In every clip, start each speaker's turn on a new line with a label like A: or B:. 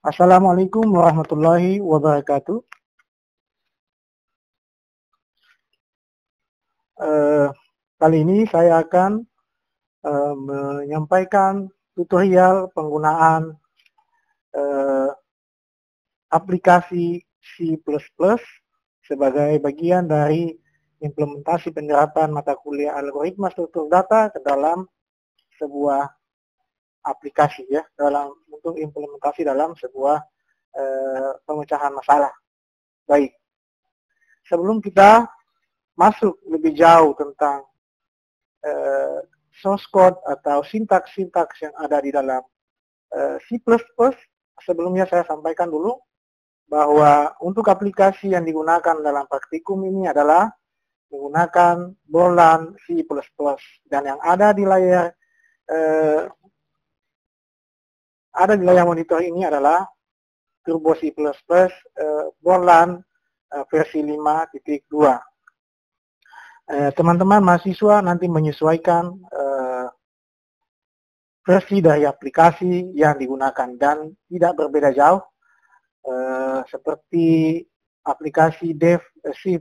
A: Assalamualaikum warahmatullahi wabarakatuh. Kali ini saya akan menyampaikan tutorial penggunaan aplikasi C++ sebagai bagian dari implementasi penerapan mata kuliah algoritma struktur data ke dalam sebuah aplikasi ya, untuk implementasi dalam sebuah pemecahan masalah. Baik, sebelum kita masuk lebih jauh tentang source code atau sintaks-sintaks yang ada di dalam C++, sebelumnya saya sampaikan dulu bahwa untuk aplikasi yang digunakan dalam praktikum ini adalah menggunakan Borland C++, dan yang ada di layar monitor ini adalah Turbo C++ Borland versi 5.2. Teman-teman mahasiswa nanti menyesuaikan versi dari aplikasi yang digunakan dan tidak berbeda jauh seperti aplikasi Dev C++,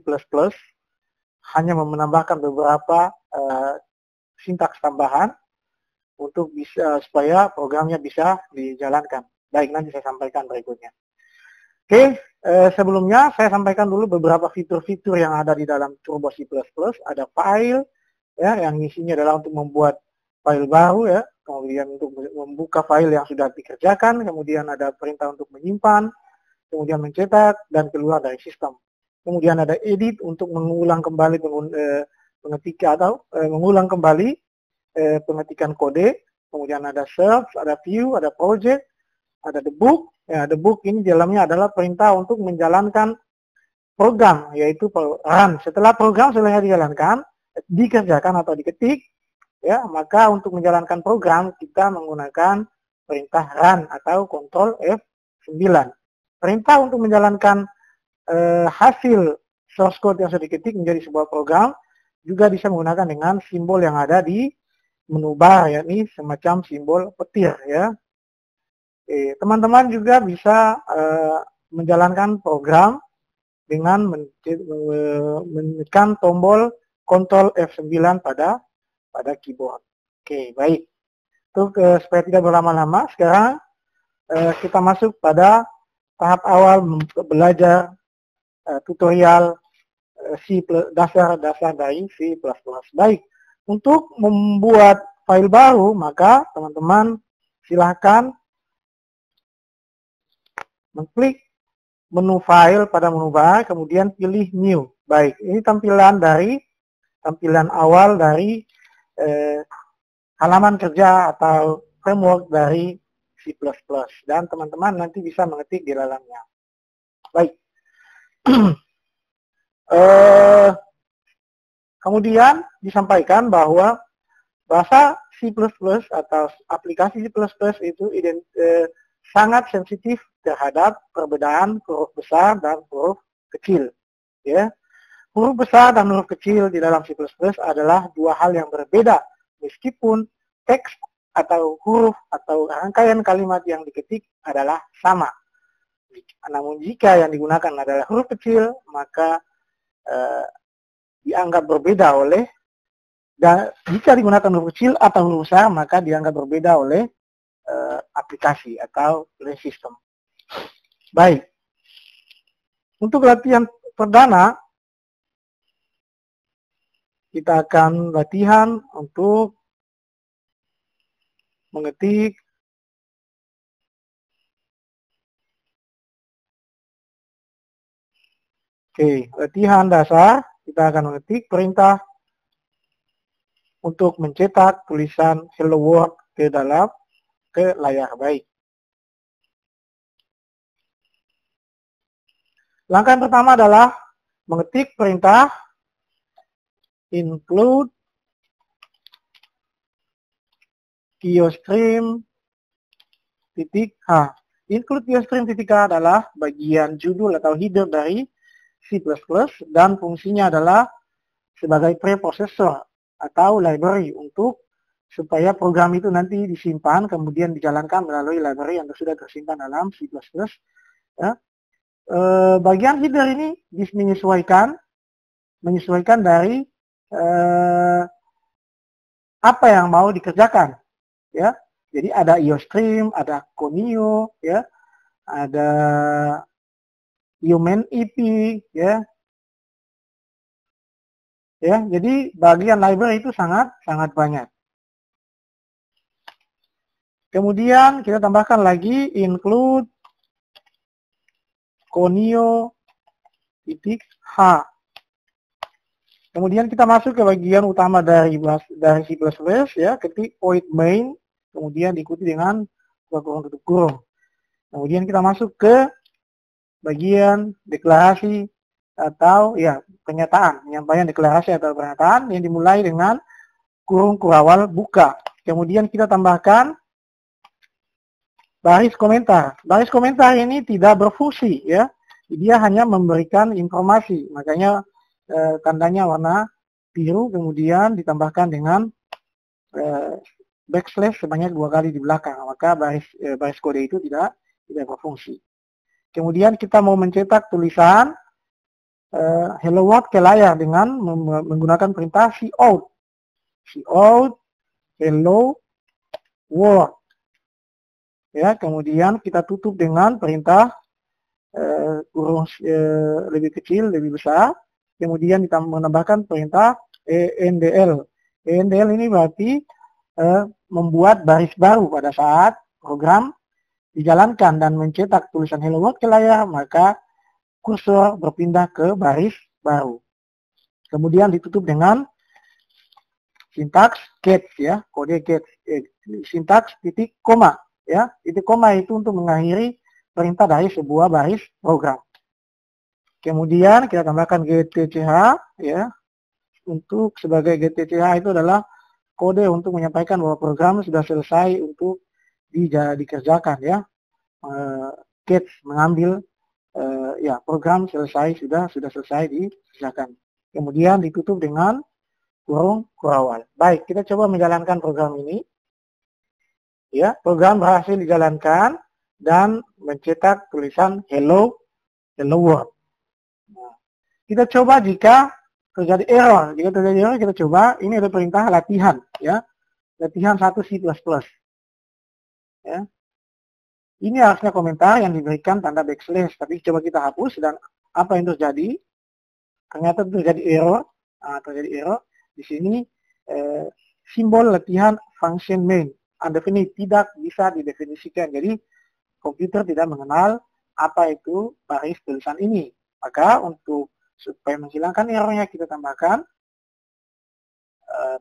A: hanya menambahkan beberapa sintaks tambahan untuk supaya programnya bisa dijalankan. Baik, nanti saya sampaikan berikutnya. Oke, sebelumnya saya sampaikan dulu beberapa fitur-fitur yang ada di dalam Turbo C++. Ada file, ya, yang isinya adalah untuk membuat file baru, ya, kemudian untuk membuka file yang sudah dikerjakan, kemudian ada perintah untuk menyimpan, kemudian mencetak dan keluar dari sistem. Kemudian ada edit untuk mengulang kembali mengulang kembali pengetikan kode. Kemudian ada search, ada view, ada project, ada debug. Ya, debug ini di dalamnya adalah perintah untuk menjalankan program, yaitu run. Setelah program selesai dikerjakan atau diketik, ya, maka untuk menjalankan program kita menggunakan perintah run atau Ctrl F9. Perintah untuk menjalankan hasil source code yang sudah diketik menjadi sebuah program juga bisa menggunakan dengan simbol yang ada di menu bar, yakni semacam simbol petir, ya. Teman-teman juga bisa menjalankan program dengan menekan tombol Ctrl F9 pada keyboard. Oke, baik. Untuk supaya tidak berlama-lama, sekarang kita masuk pada tahap awal belajar tutorial dasar dari C++. Baik, untuk membuat file baru, maka teman-teman silahkan mengklik menu file pada menu bar, kemudian pilih new. Baik, ini tampilan awal dari halaman kerja atau framework dari C++, dan teman-teman nanti bisa mengetik di dalamnya. Baik. Kemudian disampaikan bahwa bahasa C++ atau aplikasi C++ itu sangat sensitif terhadap perbedaan huruf besar dan huruf kecil. Ya. Huruf besar dan huruf kecil di dalam C++ adalah dua hal yang berbeda, meskipun teks atau huruf atau rangkaian kalimat yang diketik adalah sama. Namun jika yang digunakan adalah huruf kecil, maka dianggap berbeda dan jika digunakan huruf kecil atau huruf besar, maka dianggap berbeda oleh aplikasi atau operating system. Baik. Untuk latihan perdana, kita akan latihan untuk mengetik latihan dasar. Kita akan mengetik perintah untuk mencetak tulisan hello world ke layar. Baik. Langkah yang pertama adalah mengetik perintah include QStream .h. Include QStream .h adalah bagian judul atau header dari C++ dan fungsinya adalah sebagai preprocessor atau library untuk supaya program itu nanti disimpan kemudian dijalankan melalui library yang sudah tersimpan dalam C++. Ya. Bagian header ini menyesuaikan dari apa yang mau dikerjakan, ya. Jadi ada IOStream, ada Conio, ya, ada Human EP, ya. Ya, jadi bagian library itu sangat banyak. Kemudian kita tambahkan lagi include Conio .h. Kemudian kita masuk ke bagian utama dari C++, ya, ketik void main, kemudian diikuti dengan kurung tutup kurung. Kemudian kita masuk ke bagian deklarasi atau ya penyampaian deklarasi atau pernyataan yang dimulai dengan kurung kurawal buka. Kemudian kita tambahkan baris komentar. Baris komentar ini tidak berfungsi, ya. Dia hanya memberikan informasi. Makanya tandanya warna biru, kemudian ditambahkan dengan backslash sebanyak 2 kali di belakang. Maka baris kode itu tidak berfungsi. Kemudian kita mau mencetak tulisan hello world ke layar dengan menggunakan perintah cout. Cout hello world. Ya, kemudian kita tutup dengan perintah kurung lebih kecil, lebih besar. Kemudian kita menambahkan perintah endl. Endl ini berarti membuat baris baru pada saat program dijalankan dan mencetak tulisan hello world ke layar, maka kursor berpindah ke baris baru. Kemudian ditutup dengan sintaks get, ya, kode get, sintaks titik koma, ya. Titik koma itu untuk mengakhiri perintah dari sebuah baris program. Kemudian kita tambahkan gtch, ya. Untuk sebagai gtch itu adalah kode untuk menyampaikan bahwa program sudah selesai untuk dikerjakan, ya. Get mengambil ya, program selesai, sudah selesai dikerjakan. Kemudian ditutup dengan kurung kurawal. Baik, kita coba menjalankan program ini. Ya, program berhasil dijalankan dan mencetak tulisan hello world. Nah, kita coba jika terjadi error. Jika terjadi error, kita coba, ini ada perintah latihan, ya. Latihan 1 C++. Ya. Ini harusnya komentar yang diberikan tanda backslash, tapi coba kita hapus dan apa yang terjadi? Ternyata terjadi error. Terjadi error di sini simbol latihan function main undefinite tidak bisa didefinisikan. Jadi komputer tidak mengenal apa itu baris tulisan ini. Maka untuk supaya menghilangkan errornya kita tambahkan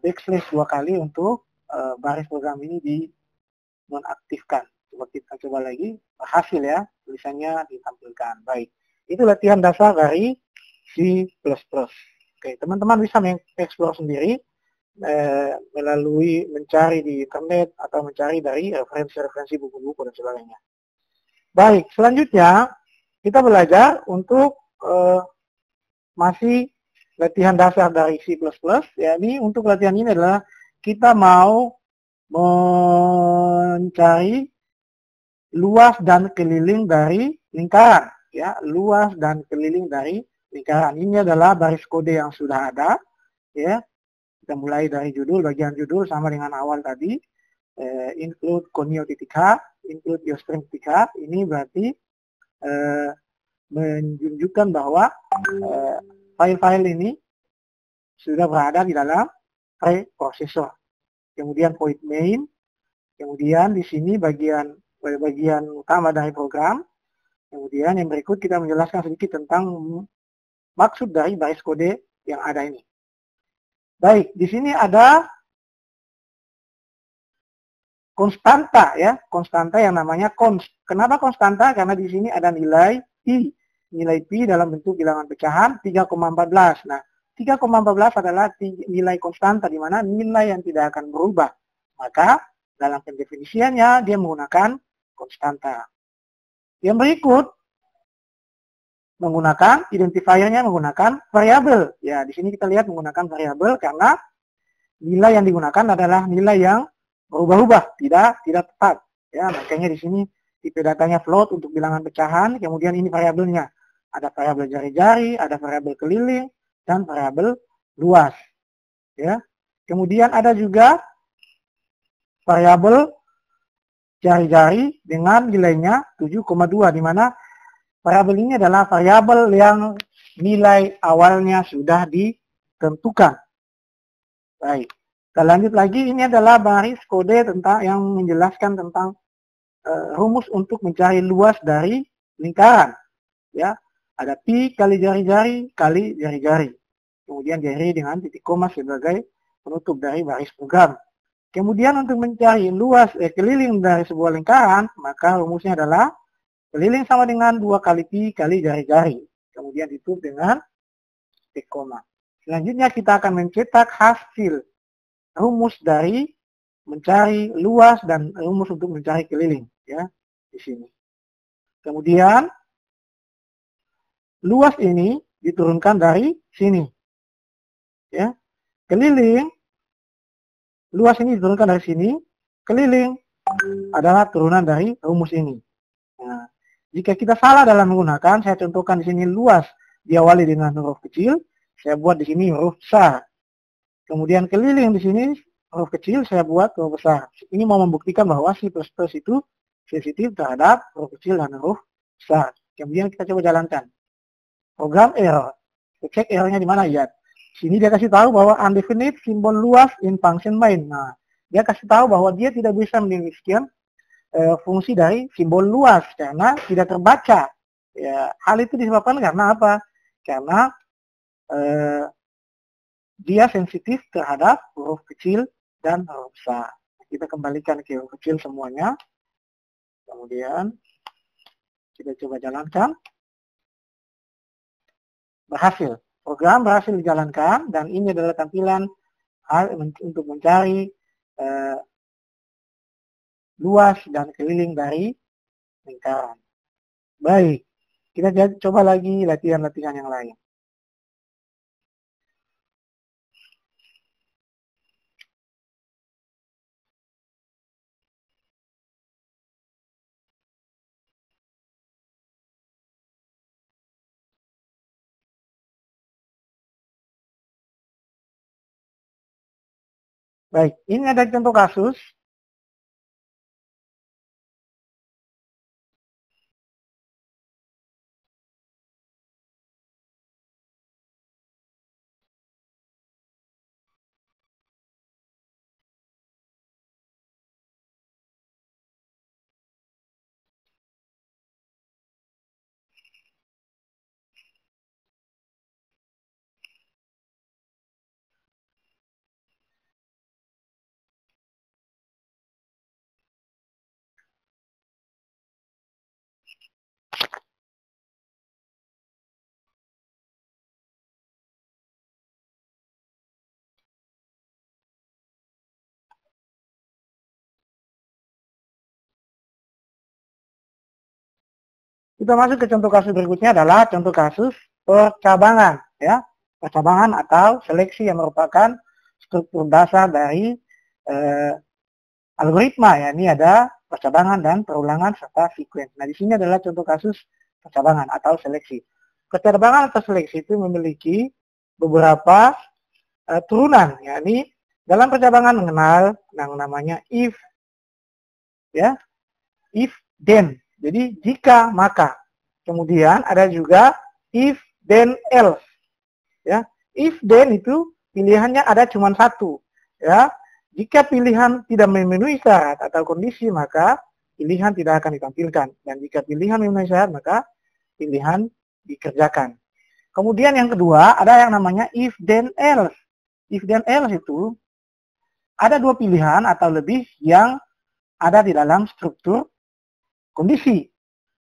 A: backslash 2 kali untuk baris program ini dinonaktifkan. Coba kita coba lagi, hasil, ya, tulisannya ditampilkan. Baik, itu latihan dasar dari C++. Oke, teman-teman bisa mengeksplor sendiri melalui mencari di internet atau mencari dari referensi-referensi buku-buku dan sebagainya. Baik, selanjutnya kita belajar untuk masih latihan dasar dari C++. Jadi untuk latihan ini adalah kita mau mencari luas dan keliling dari lingkaran, ya, luas dan keliling dari lingkaran. Ini adalah baris kode yang sudah ada, ya. Kita mulai dari judul, bagian judul sama dengan awal tadi, include conio.h, include IOStream.h. Ini berarti menunjukkan bahwa file-file ini sudah berada di dalam preprosesor. Kemudian void main, kemudian di sini bagian utama dari program. Kemudian yang berikut kita menjelaskan sedikit tentang maksud dari baris kode yang ada ini. Baik, di sini ada konstanta, ya, konstanta yang namanya const. Kenapa konstanta? Karena di sini ada nilai pi. Nilai pi dalam bentuk bilangan pecahan 3,14. Nah, 3,14 adalah nilai konstanta, di mana nilai yang tidak akan berubah. Maka dalam pendefinisiannya dia menggunakan konstanta. Yang berikut menggunakan identifiernya menggunakan variabel. Ya, di sini kita lihat menggunakan variabel karena nilai yang digunakan adalah nilai yang berubah-ubah, tidak tepat. Ya, makanya di sini tipe datanya float untuk bilangan pecahan, kemudian ini variabelnya. Ada variabel jari-jari, ada variabel keliling, dan variabel luas. Ya. Kemudian ada juga variabel jari-jari dengan nilainya 7,2, di mana variabel ini adalah variabel yang nilai awalnya sudah ditentukan. Baik, kita lanjut lagi. Ini adalah baris kode tentang yang menjelaskan tentang rumus untuk mencari luas dari lingkaran. Ya, ada pi kali jari-jari kali jari-jari. Kemudian diakhiri dengan titik koma sebagai penutup dari baris program. Kemudian untuk mencari luas keliling dari sebuah lingkaran, maka rumusnya adalah keliling sama dengan 2 kali pi kali jari-jari. Kemudian ditutup dengan titik koma. Selanjutnya kita akan mencetak hasil rumus dari mencari luas dan rumus untuk mencari keliling, ya, di sini. Kemudian luas ini diturunkan dari sini, ya. Keliling, luas ini diturunkan dari sini, keliling adalah turunan dari rumus ini. Nah, jika kita salah dalam menggunakan, saya contohkan di sini luas diawali dengan huruf kecil, saya buat di sini huruf besar. Kemudian keliling di sini huruf kecil, saya buat huruf besar. Ini mau membuktikan bahwa C++ itu sensitif terhadap huruf kecil dan huruf besar. Kemudian kita coba jalankan. Program error. Kita cek errornya di mana ya. Sini dia kasih tahu bahwa undefinite simbol luas in function main. Nah, dia kasih tahu bahwa dia tidak bisa mendefinisikan fungsi dari simbol luas karena tidak terbaca. Ya, hal itu disebabkan karena apa? Karena dia sensitif terhadap huruf kecil dan huruf besar. Kita kembalikan ke huruf kecil semuanya. Kemudian kita coba jalankan. Berhasil. Program berhasil dijalankan dan ini adalah tampilan untuk mencari luas dan keliling dari lingkaran. Baik, kita coba lagi latihan-latihan yang lain. Baik, ini ada contoh kasus. Kita masuk ke contoh kasus berikutnya adalah contoh kasus percabangan, ya. Percabangan atau seleksi yang merupakan struktur dasar dari algoritma, ya. Ini ada percabangan dan perulangan serta sequence. Nah, di sini adalah contoh kasus percabangan atau seleksi. Percabangan atau seleksi itu memiliki beberapa turunan, ya. Ini dalam percabangan mengenal yang namanya if, ya, if then. Jadi jika maka. Kemudian ada juga if then else. Ya, if then itu pilihannya ada cuma satu. Ya, jika pilihan tidak memenuhi syarat atau kondisi maka pilihan tidak akan ditampilkan. Dan jika pilihan memenuhi syarat maka pilihan dikerjakan. Kemudian yang kedua ada yang namanya if then else. If then else itu ada dua pilihan atau lebih yang ada di dalam struktur kondisi.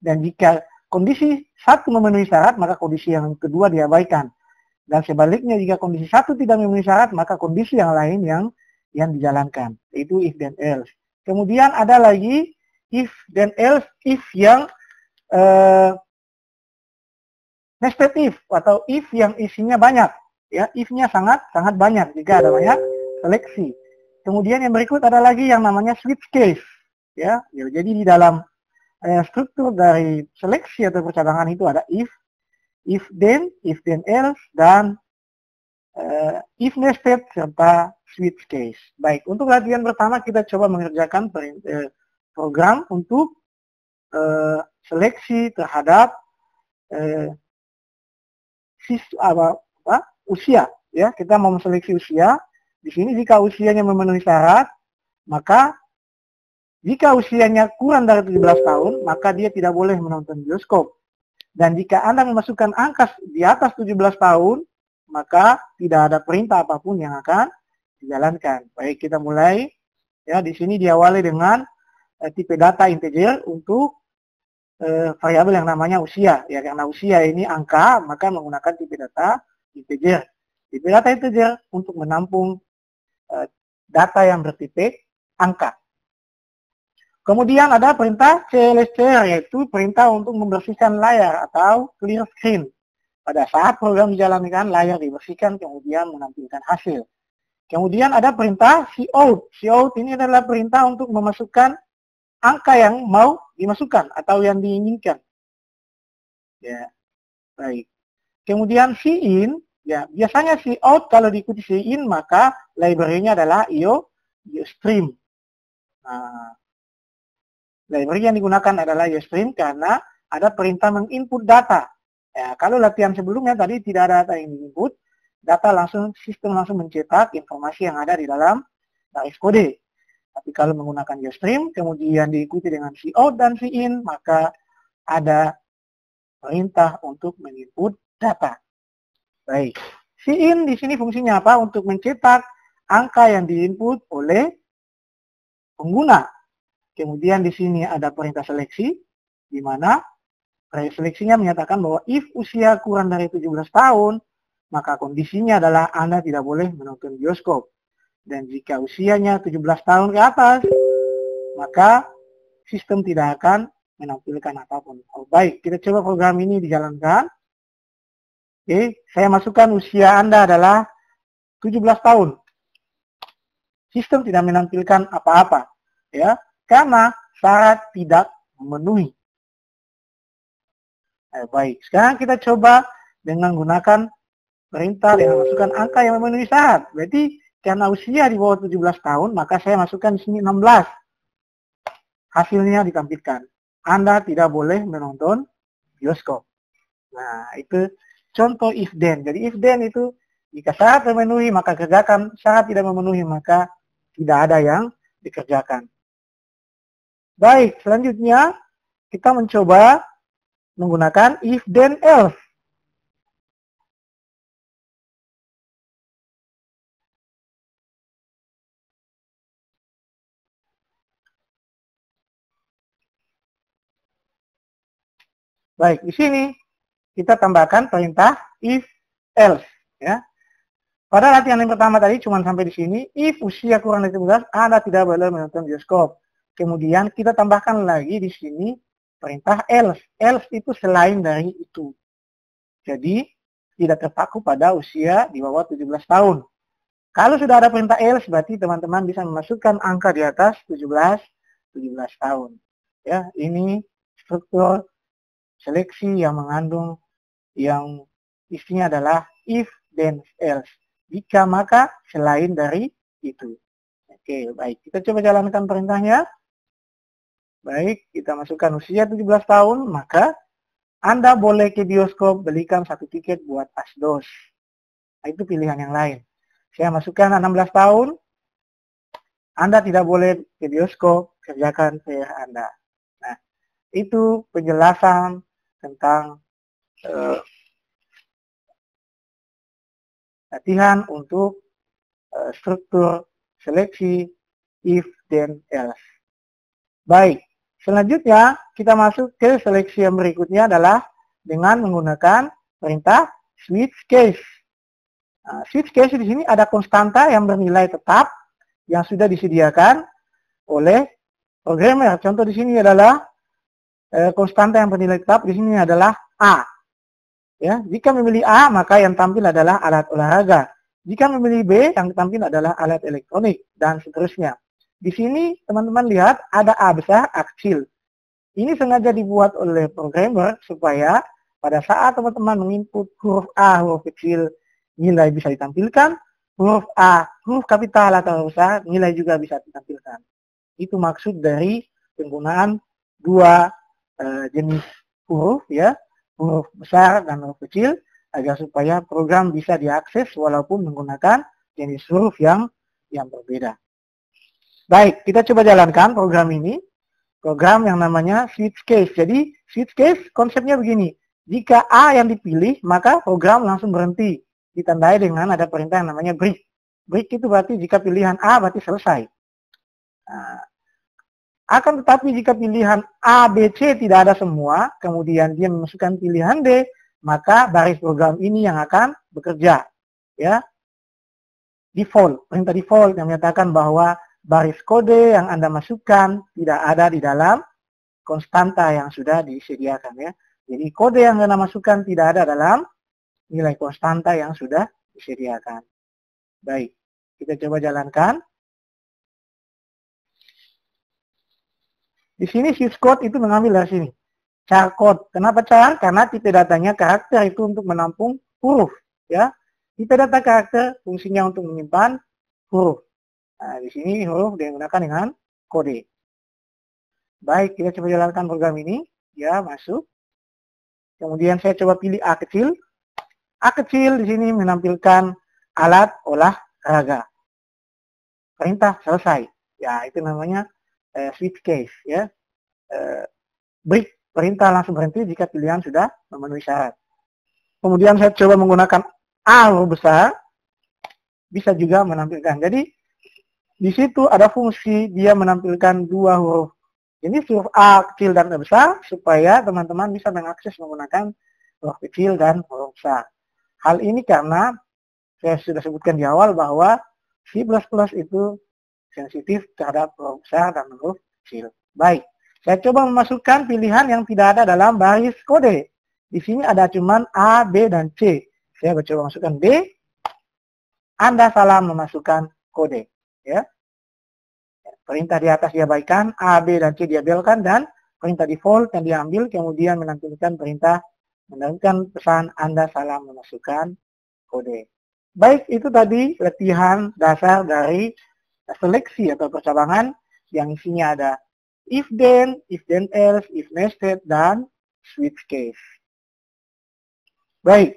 A: Dan jika kondisi satu memenuhi syarat, maka kondisi yang kedua diabaikan. Dan sebaliknya, jika kondisi satu tidak memenuhi syarat, maka kondisi yang lain yang dijalankan. Itu if then else. Kemudian ada lagi if then else, if yang nested if, atau if yang isinya banyak. Ya, if-nya sangat banyak. Jika ada banyak, seleksi. Kemudian yang berikut ada lagi yang namanya switch case. Ya, jadi di dalam struktur dari seleksi atau percabangan itu ada if then else, dan if nested serta switch case. Baik, untuk latihan pertama kita coba mengerjakan program untuk seleksi terhadap usia. Ya, kita mau seleksi usia. Di sini jika usianya memenuhi syarat, maka jika usianya kurang dari 17 tahun, maka dia tidak boleh menonton bioskop. Dan jika Anda memasukkan angka di atas 17 tahun, maka tidak ada perintah apapun yang akan dijalankan. Baik, kita mulai. Ya, di sini diawali dengan tipe data integer untuk variabel yang namanya usia. Ya, karena usia ini angka, maka menggunakan tipe data integer. Tipe data integer untuk menampung data yang bertipe angka. Kemudian ada perintah CLSCR, yaitu perintah untuk membersihkan layar atau clear screen. Pada saat program dijalankan, layar dibersihkan kemudian menampilkan hasil. Kemudian ada perintah cout. Cout ini adalah perintah untuk memasukkan angka yang mau dimasukkan atau yang diinginkan. Ya, baik. Kemudian cin, ya biasanya cout kalau diikuti cin maka library-nya adalah IOStream. Nah, library yang digunakan adalah IOStream karena ada perintah menginput data. Ya, kalau latihan sebelumnya tadi tidak ada data yang diinput, sistem langsung mencetak informasi yang ada di dalam baris kode. Tapi kalau menggunakan IOStream, kemudian diikuti dengan cout dan cin, maka ada perintah untuk menginput data. Baik, cin di sini fungsinya apa? Untuk mencetak angka yang diinput oleh pengguna. Kemudian di sini ada perintah seleksi, di mana seleksinya menyatakan bahwa if usia kurang dari 17 tahun, maka kondisinya adalah Anda tidak boleh menonton bioskop. Dan jika usianya 17 tahun ke atas, maka sistem tidak akan menampilkan apapun. Oh, baik, kita coba program ini dijalankan. Oke, saya masukkan usia Anda adalah 17 tahun. Sistem tidak menampilkan apa-apa. Ya, karena syarat tidak memenuhi. Baik, sekarang kita coba dengan menggunakan perintah dengan masukkan angka yang memenuhi syarat. Berarti karena usia di bawah 17 tahun, maka saya masukkan di sini 16. Hasilnya ditampilkan. Anda tidak boleh menonton bioskop. Nah, itu contoh if then. Jadi if then itu jika syarat termenuhi maka kerjakan, syarat tidak memenuhi maka tidak ada yang dikerjakan. Baik, selanjutnya kita mencoba menggunakan if then else. Baik, di sini kita tambahkan perintah if else. Ya. Pada latihan yang pertama tadi cuma sampai di sini, if usia kurang dari 17, Anda tidak boleh menonton bioskop. Kemudian kita tambahkan lagi di sini perintah else. Else itu selain dari itu. Jadi tidak terpaku pada usia di bawah 17 tahun. Kalau sudah ada perintah else, berarti teman-teman bisa memasukkan angka di atas 17 tahun. Ya, ini struktur seleksi yang mengandung yang isinya adalah if then else. Jika maka selain dari itu. Oke, baik. Kita coba jalankan perintahnya. Baik, kita masukkan usia 17 tahun, maka Anda boleh ke bioskop belikan 1 tiket buat asdos. Nah, itu pilihan yang lain. Saya masukkan 16 tahun, Anda tidak boleh ke bioskop, kerjakan PR Anda. Nah, itu penjelasan tentang latihan untuk struktur seleksi if then else. Baik, selanjutnya kita masuk ke seleksi yang berikutnya adalah dengan menggunakan perintah switch case. Nah, switch case di sini ada konstanta yang bernilai tetap yang sudah disediakan oleh programmer. Contoh di sini adalah konstanta yang bernilai tetap di sini adalah A. Ya, jika memilih A, maka yang tampil adalah alat olahraga. Jika memilih B, yang ditampil adalah alat elektronik, dan seterusnya. Di sini teman-teman lihat ada A besar, A kecil. Ini sengaja dibuat oleh programmer supaya pada saat teman-teman menginput huruf A, huruf kecil, nilai bisa ditampilkan, huruf A, huruf kapital atau huruf besar, nilai juga bisa ditampilkan. Itu maksud dari penggunaan dua jenis huruf, ya, huruf besar dan huruf kecil, agar supaya program bisa diakses walaupun menggunakan jenis huruf yang berbeda. Baik, kita coba jalankan program ini. Program yang namanya switch case. Jadi, switch case konsepnya begini. Jika A yang dipilih, maka program langsung berhenti. Ditandai dengan ada perintah yang namanya break. Break itu berarti jika pilihan A berarti selesai. Nah, akan tetapi jika pilihan A, B, C tidak ada semua, kemudian dia memasukkan pilihan D, maka baris program ini yang akan bekerja. Ya, default, perintah default yang menyatakan bahwa baris kode yang Anda masukkan tidak ada di dalam konstanta yang sudah disediakan, ya. Jadi kode yang Anda masukkan tidak ada dalam nilai konstanta yang sudah disediakan. Baik, kita coba jalankan. Di sini syscode itu mengambil dari sini. Char code. Kenapa char? Karena tipe datanya karakter itu untuk menampung huruf, ya. Tipe data karakter fungsinya untuk menyimpan huruf. Nah, di sini huruf digunakan dengan kode. Baik, kita coba jalankan program ini. Ya, masuk. Kemudian saya coba pilih A kecil. A kecil di sini menampilkan alat olahraga. Perintah selesai. Ya, itu namanya switch case, ya. Break, perintah langsung berhenti jika pilihan sudah memenuhi syarat. Kemudian saya coba menggunakan A huruf besar. Bisa juga menampilkan. Jadi, di situ ada fungsi dia menampilkan dua huruf. Ini huruf A kecil dan A besar supaya teman-teman bisa mengakses menggunakan huruf kecil dan huruf besar. Hal ini karena saya sudah sebutkan di awal bahwa C++ itu sensitif terhadap huruf besar dan huruf kecil. Baik, saya coba memasukkan pilihan yang tidak ada dalam baris kode. Di sini ada cuman A, B, dan C. Saya coba masukkan B. Anda salah memasukkan kode, ya. Perintah di atas diabaikan, A, B, dan C diabaikan, dan perintah default yang diambil kemudian menampilkan perintah menampilkan pesan Anda salah memasukkan kode. Baik, itu tadi latihan dasar dari seleksi atau percabangan yang isinya ada if then else, if nested, dan switch case. Baik,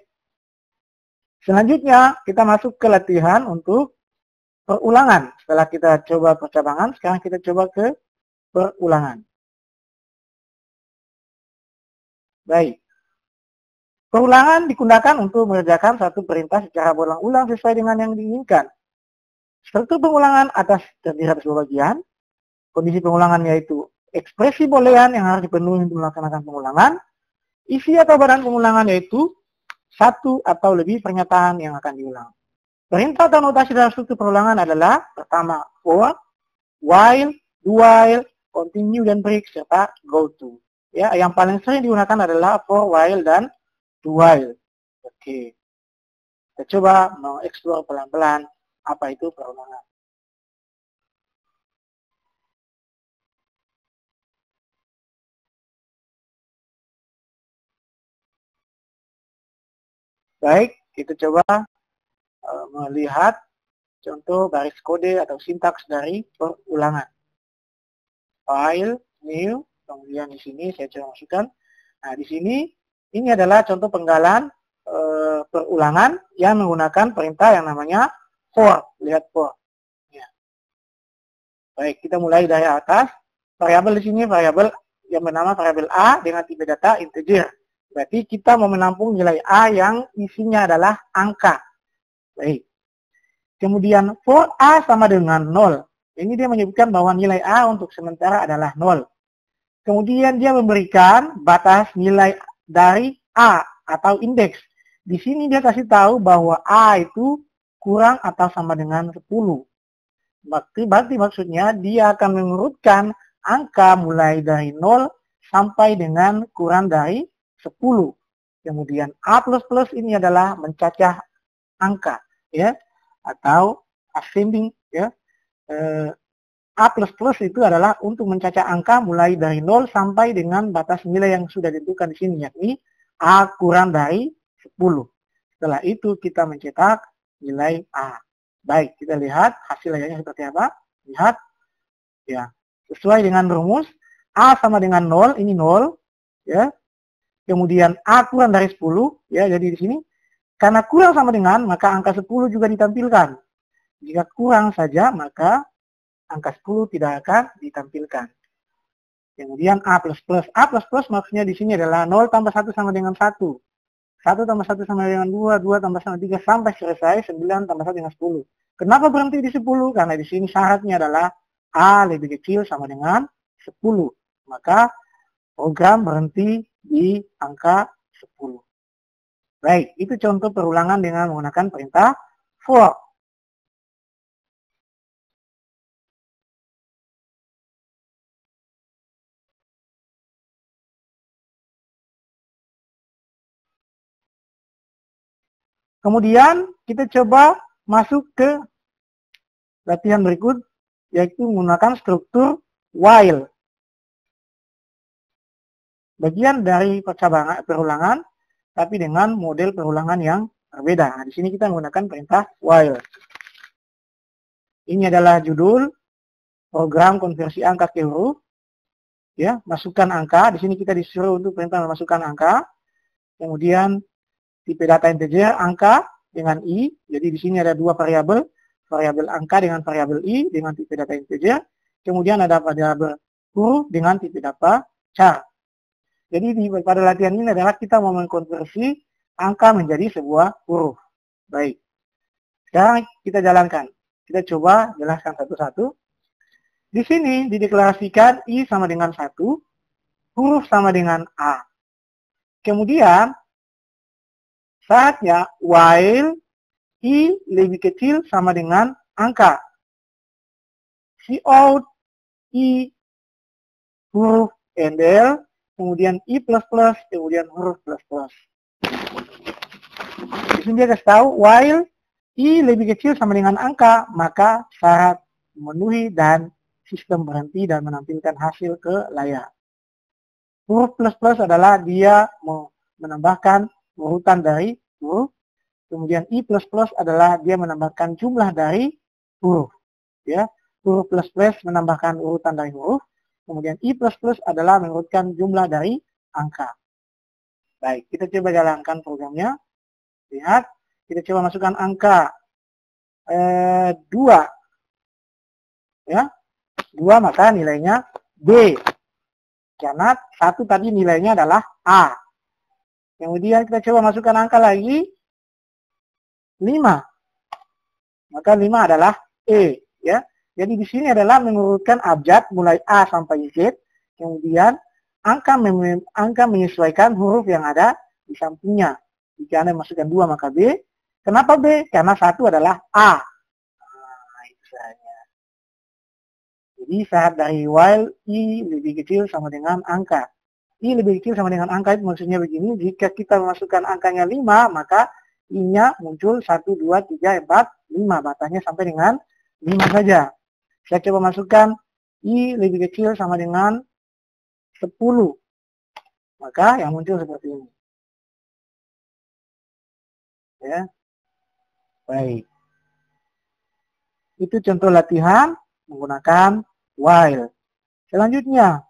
A: selanjutnya kita masuk ke latihan untuk perulangan. Setelah kita coba percabangan, sekarang kita coba ke perulangan. Baik. Perulangan digunakan untuk mengerjakan satu perintah secara berulang-ulang sesuai dengan yang diinginkan. Struktur pengulangan atas terdiri atas dua bagian. Kondisi pengulangan yaitu ekspresi boolean yang harus dipenuhi untuk melaksanakan pengulangan. Isi atau badan pengulangan yaitu satu atau lebih pernyataan yang akan diulang. Perintah atau notasi dalam struktur perulangan adalah pertama for, while, do while, continue, dan break, serta go to. Ya, yang paling sering digunakan adalah for, while, dan do while. Oke. Kita coba mengeksplor pelan-pelan apa itu perulangan. Baik, kita coba melihat contoh baris kode atau sintaks dari perulangan. File, new, kemudian di sini saya coba masukkan. Nah, di sini ini adalah contoh penggalan perulangan yang menggunakan perintah yang namanya for. Lihat for. Ya. Baik, kita mulai dari atas. Variabel di sini variabel yang bernama variabel A dengan tipe data integer. Berarti kita mau menampung nilai A yang isinya adalah angka. Baik. Kemudian for A sama dengan 0. Ini dia menyebutkan bahwa nilai A untuk sementara adalah 0. Kemudian dia memberikan batas nilai dari A atau indeks. Di sini dia kasih tahu bahwa A itu kurang atau sama dengan 10. Berarti maksudnya dia akan mengurutkan angka mulai dari 0 sampai dengan kurang dari 10. Kemudian A++ ini adalah mencacah angka, ya. atau ascending, ya. A++ itu adalah untuk mencacah angka mulai dari 0 sampai dengan batas nilai yang sudah ditentukan di sini, yakni A kurang dari 10. Setelah itu kita mencetak nilai A. Baik, kita lihat hasil layarnya seperti apa. Lihat, ya, sesuai dengan rumus A sama dengan 0, ini 0, ya. Kemudian A kurang dari 10, ya, jadi di sini karena kurang sama dengan, maka angka 10 juga ditampilkan. Jika kurang saja, maka angka 10 tidak akan ditampilkan. Kemudian A++. A++ maksudnya di sini adalah 0 tambah 1 sama dengan 1. 1 tambah 1 sama dengan 2, 2 tambah 1 3 sampai selesai, 9 tambah 1 dengan 10. Kenapa berhenti di 10? Karena di sini syaratnya adalah A lebih kecil sama dengan 10. Maka program berhenti di angka 10. Baik, itu contoh perulangan dengan menggunakan perintah for. Kemudian kita coba masuk ke latihan berikut, yaitu menggunakan struktur while. Bagian dari percabangan perulangan, tapi dengan model perulangan yang berbeda. Nah, di sini kita menggunakan perintah while. Ini adalah judul program konversi angka ke huruf. Ya, masukkan angka. Di sini kita disuruh untuk perintah memasukkan angka. Kemudian tipe data integer angka dengan i. Jadi di sini ada dua variabel, variabel angka dengan variabel i dengan tipe data integer. Kemudian ada variabel huruf dengan tipe data char. Jadi pada latihan ini adalah kita mau mengkonversi angka menjadi sebuah huruf. Baik. Sekarang kita jalankan. Kita coba jelaskan satu-satu. Di sini dideklarasikan i sama dengan 1, huruf sama dengan a. Kemudian saatnya while i lebih kecil sama dengan angka. Cout i huruf endel, kemudian i++, kemudian huruf plus. Di sini dia kasih tahu while i lebih kecil sama dengan angka, maka syarat memenuhi dan sistem berhenti dan menampilkan hasil ke layar. Huruf plus adalah dia menambahkan urutan dari huruf. Kemudian i++ adalah dia menambahkan jumlah dari huruf. Ya, huruf plus menambahkan urutan dari huruf. Kemudian i++ adalah mengurutkan jumlah dari angka. Baik, kita coba jalankan programnya. Lihat, kita coba masukkan angka 2. Ya, 2 maka nilainya B. Karena 1 tadi nilainya adalah A. Kemudian kita coba masukkan angka lagi 5. Maka 5 adalah E. Ya. Jadi di sini adalah mengurutkan abjad mulai A sampai Z. Kemudian angka menyesuaikan huruf yang ada di sampingnya. Jika Anda masukkan 2 maka B. Kenapa B? Karena 1 adalah A. Nah, itu saja. Jadi syarat dari while i lebih kecil sama dengan angka. I lebih kecil sama dengan angka itu maksudnya begini. Jika kita memasukkan angkanya 5, maka i-nya muncul 1, 2, 3, 4, 5. Batasnya sampai dengan 5 saja. Saya coba masukkan i lebih kecil sama dengan 10. Maka yang muncul seperti ini. Ya. Baik. Itu contoh latihan menggunakan while. Selanjutnya,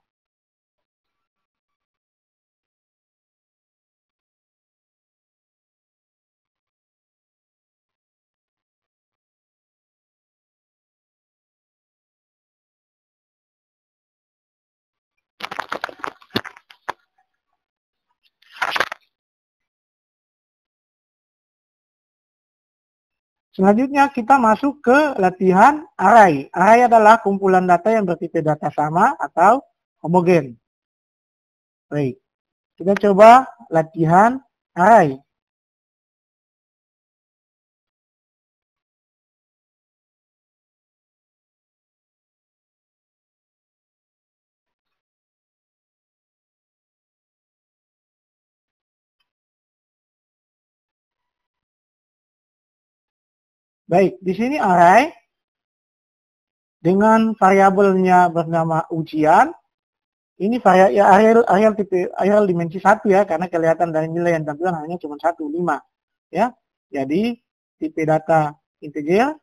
A: kita masuk ke latihan array. Array adalah kumpulan data yang bertipe data sama atau homogen. Baik, kita coba latihan array. Baik, di sini array dengan variabelnya bernama ujian. Ini areal tipe areal dimensi 1 ya, karena kelihatan dari nilai yang tampilan hanya cuma 1, 5 ya. Jadi tipe data integer,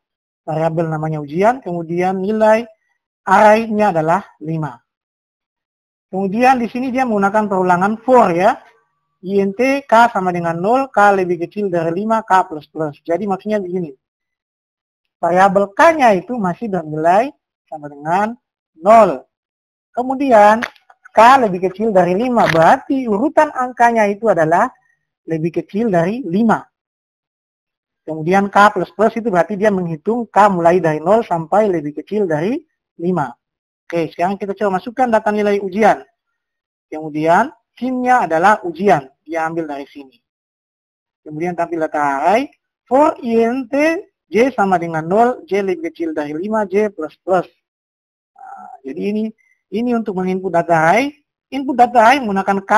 A: variabel namanya ujian, kemudian nilai array-nya adalah 5. Kemudian di sini dia menggunakan perulangan for ya. int k sama dengan 0, k lebih kecil dari 5, k plus plus. Jadi maksudnya begini. Variabel k-nya itu masih bernilai sama dengan 0. Kemudian k lebih kecil dari 5, berarti urutan angkanya itu adalah lebih kecil dari 5. Kemudian k plus plus itu berarti dia menghitung k mulai dari 0 sampai lebih kecil dari 5. Oke, sekarang kita coba masukkan data nilai ujian. Kemudian SIM-nya adalah ujian, dia ambil dari sini. Kemudian tampil data array, for int j sama dengan 0, j lebih kecil dari 5, j plus plus. Nah, jadi ini untuk menginput data array. Input data array menggunakan k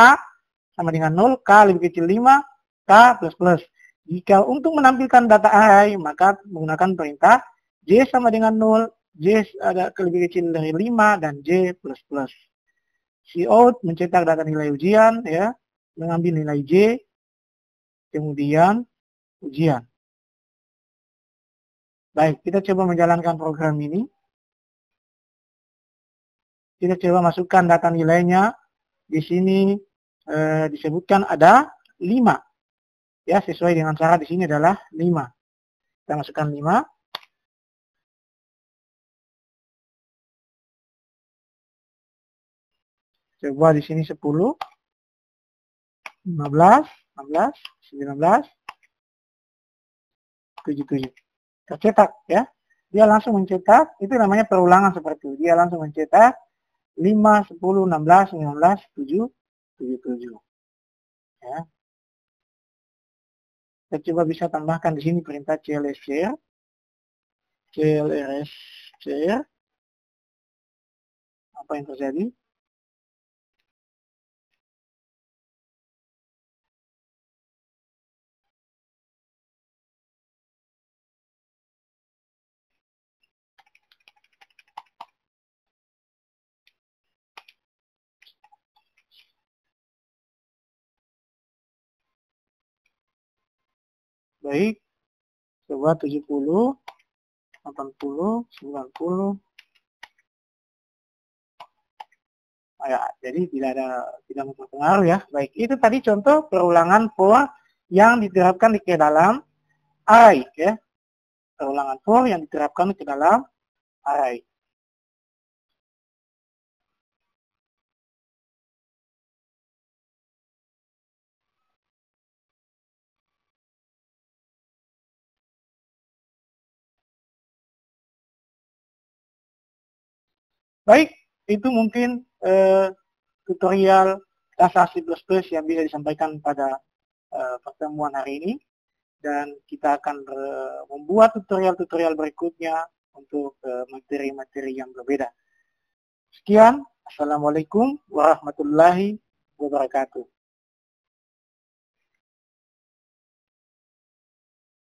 A: sama dengan 0, k lebih kecil 5, k plus plus. Jika untuk menampilkan data array, maka menggunakan perintah j sama dengan 0, j ada lebih kecil dari 5, dan j plus plus. Cout mencetak data nilai ujian, ya, mengambil nilai j, kemudian ujian. Baik, kita coba menjalankan program ini. Kita coba masukkan data nilainya. Di sini disebutkan ada 5. Ya, sesuai dengan cara di sini adalah 5. Kita masukkan 5. Coba di sini 10, 15, 16, 19, 77. Tercetak ya. Dia langsung mencetak, itu namanya perulangan seperti itu. Dia langsung mencetak 5, 10, 16, 19, 7, 77. Ya. Kita coba bisa tambahkan di sini perintah clsshare. clsshare. Apa yang terjadi? Baik, coba 70, 80, 90. Ya, jadi tidak mempengaruhi ya. Baik, itu tadi contoh perulangan for yang diterapkan ke dalam array ya. Perulangan for yang diterapkan ke dalam array. Baik, itu mungkin tutorial dasar C++ yang bisa disampaikan pada pertemuan hari ini. Dan kita akan membuat tutorial-tutorial berikutnya untuk materi-materi yang berbeda. Sekian, Assalamualaikum warahmatullahi wabarakatuh.